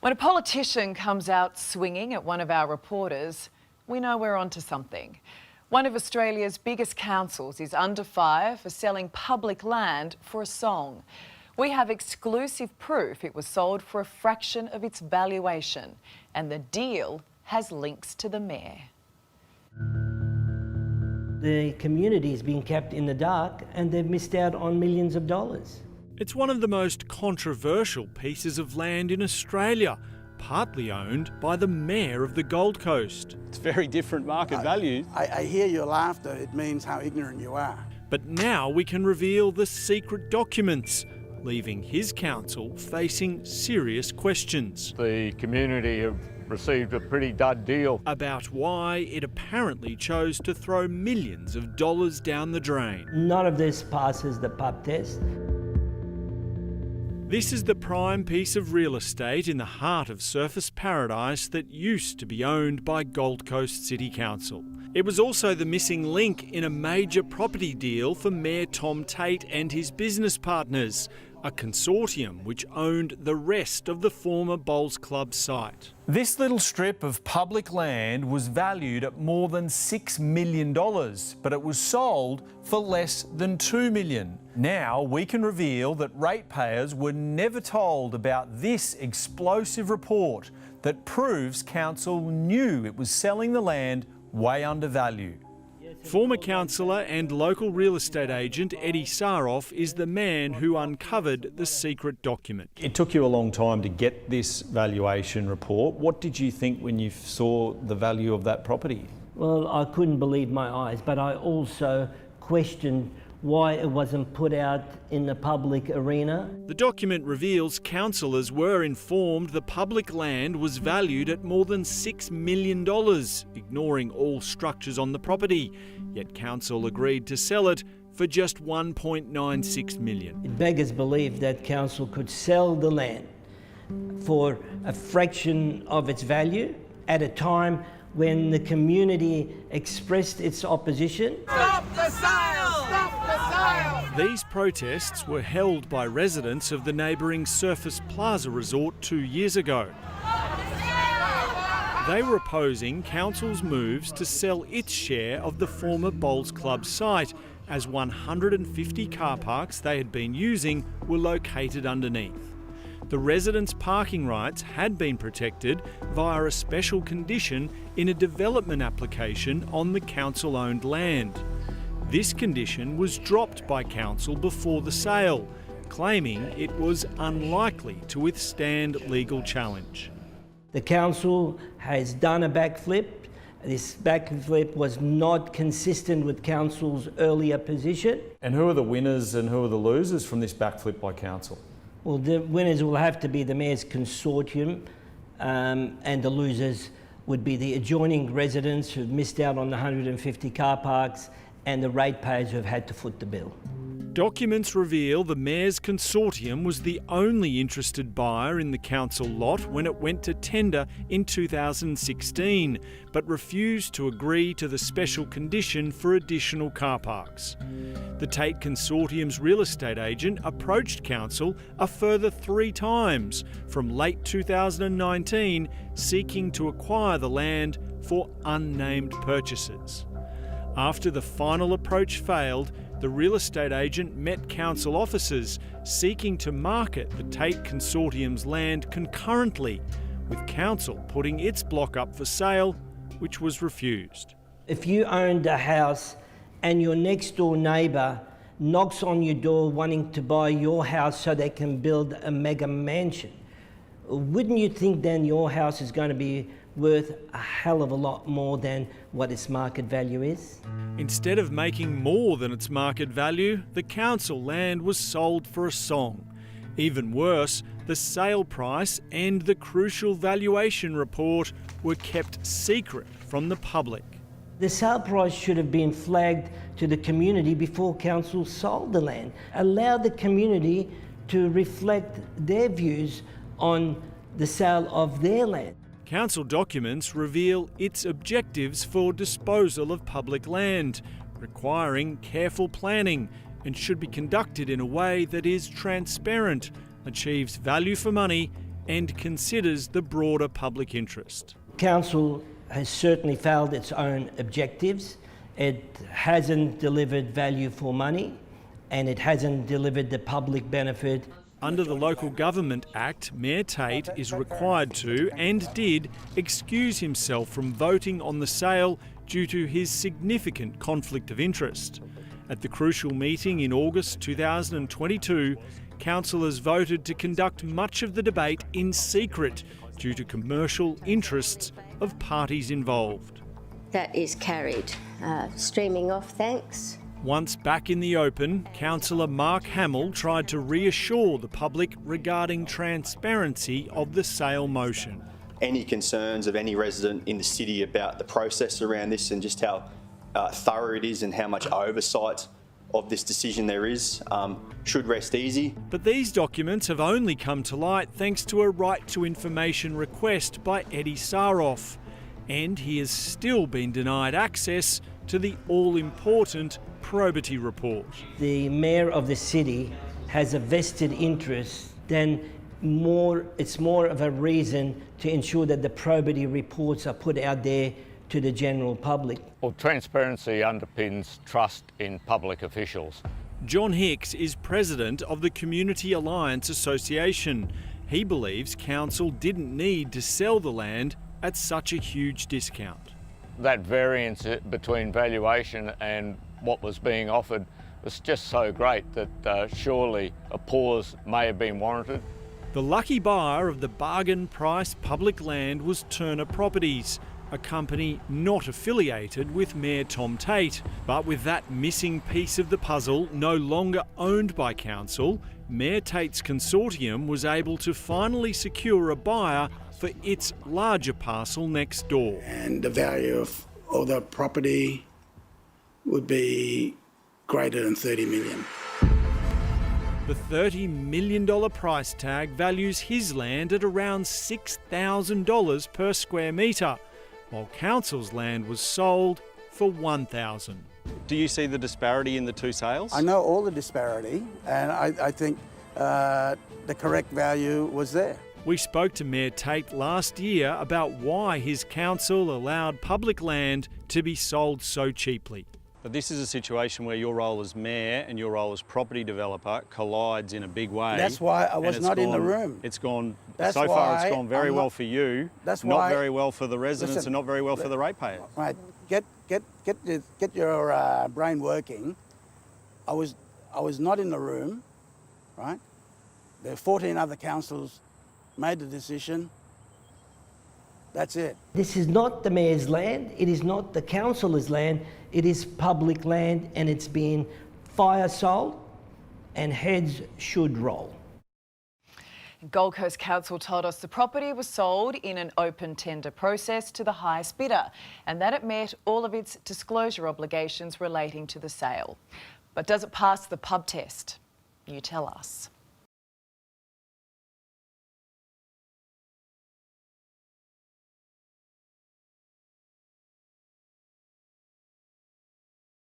When a politician comes out swinging at one of our reporters, we know we're onto something. One of Australia's biggest councils is under fire for selling public land for a song. We have exclusive proof it was sold for a fraction of its valuation, and the deal has links to the mayor. The community is being kept in the dark and they've missed out on millions of dollars. It's one of the most controversial pieces of land in Australia, partly owned by the mayor of the Gold Coast. It's very different market value. I hear your laughter. It means how ignorant you are. But now we can reveal the secret documents, leaving his council facing serious questions. The community have received a pretty dud deal About why it apparently chose to throw millions of dollars down the drain. None of this passes the pub test. This is the prime piece of real estate in the heart of surfers paradise that used to be owned by Gold Coast City Council. It was also the missing link in a major property deal for Mayor Tom Tate and his business partners, a consortium which owned the rest of the former Bowls Club site. This little strip of public land was valued at more than $6 million, but it was sold for less than $2 million. Now we can reveal that ratepayers were never told about this explosive report that proves council knew it was selling the land way undervalued. Former councillor and local real estate agent Eddie Saroff is the man who uncovered the secret document. It took you a long time to get this valuation report. What did you think when you saw the value of that property? Well, I couldn't believe my eyes, but I also questioned why it wasn't put out in the public arena. The document reveals councillors were informed the public land was valued at more than $6 million, ignoring all structures on the property. Yet council agreed to sell it for just $1.96 million. It beggars belief that council could sell the land for a fraction of its value at a time when the community expressed its opposition. Stop the sale! Stop the sale! These protests were held by residents of the neighbouring Surfers Plaza resort 2 years ago. They were opposing council's moves to sell its share of the former Bowls Club site, as 150 car parks they had been using were located underneath. The residents' parking rights had been protected via a special condition in a development application on the council-owned land. This condition was dropped by council before the sale, claiming it was unlikely to withstand legal challenge. The council has done a backflip. This backflip was not consistent with council's earlier position. And who are the winners and who are the losers from this backflip by council? Well, the winners will have to be the mayor's consortium, and the losers would be the adjoining residents who've missed out on the 150 car parks and the ratepayers who have had to foot the bill. Documents reveal the mayor's consortium was the only interested buyer in the council lot when it went to tender in 2016, but refused to agree to the special condition for additional car parks. The Tate Consortium's real estate agent approached council a further 3 times from late 2019, seeking to acquire the land for unnamed purchasers. After the final approach failed, the real estate agent met council officers seeking to market the Tate Consortium's land concurrently, with council putting its block up for sale, which was refused. If you owned a house and your next door neighbour knocks on your door wanting to buy your house so they can build a mega mansion, wouldn't you think then your house is going to be worth a hell of a lot more than what its market value is? Instead of making more than its market value, the council land was sold for a song. Even worse, the sale price and the crucial valuation report were kept secret from the public. The sale price should have been flagged to the community before council sold the land. Allow the community to reflect their views on the sale of their land. Council documents reveal its objectives for disposal of public land, requiring careful planning and should be conducted in a way that is transparent, achieves value for money and considers the broader public interest. Council has certainly failed its own objectives. It hasn't delivered value for money, and it hasn't delivered the public benefit. Under the Local Government Act, Mayor Tate is required to, and did, excuse himself from voting on the sale due to his significant conflict of interest. At the crucial meeting in August 2022, councillors voted to conduct much of the debate in secret due to commercial interests of parties involved. That is carried. Streaming off, thanks. Once back in the open, Councillor Mark Hamill tried to reassure the public regarding transparency of the sale motion. Any concerns of any resident in the city about the process around this and just how thorough it is and how much oversight of this decision there is should rest easy. But these documents have only come to light thanks to a right to information request by Eddie Saroff, and he has still been denied access to the all-important probity report. The mayor of the city has a vested interest, then it's more of a reason to ensure that the probity reports are put out there to the general public. Well, transparency underpins trust in public officials. John Hicks is president of the Community Alliance Association. He believes council didn't need to sell the land at such a huge discount. That variance between valuation and what was being offered was just so great that surely a pause may have been warranted. The lucky buyer of the bargain price public land was Turner Properties, a company not affiliated with Mayor Tom Tate. But with that missing piece of the puzzle no longer owned by council, Mayor Tate's consortium was able to finally secure a buyer for its larger parcel next door. And the value of all the property would be greater than 30 million. The $30 million price tag values his land at around $6,000 per square metre, while council's land was sold for $1,000. Do you see the disparity in the two sales? I know all the disparity, and I think the correct value was there. We spoke to Mayor Tate last year about why his council allowed public land to be sold so cheaply. But this is a situation where your role as mayor and your role as property developer collides in a big way. That's why I was not in the room. It's gone, That's so far why it's gone very well for you, that's not why, very well for the residents listen, and not very well for the ratepayers. Right, get your brain working. I was not in the room, right? There are 14 other councils made the decision. That's it. This is not the mayor's land, it is not the councillor's land, it is public land, and it's been fire sold, and heads should roll. Gold Coast Council told us the property was sold in an open tender process to the highest bidder, and that it met all of its disclosure obligations relating to the sale. But does it pass the pub test? You tell us.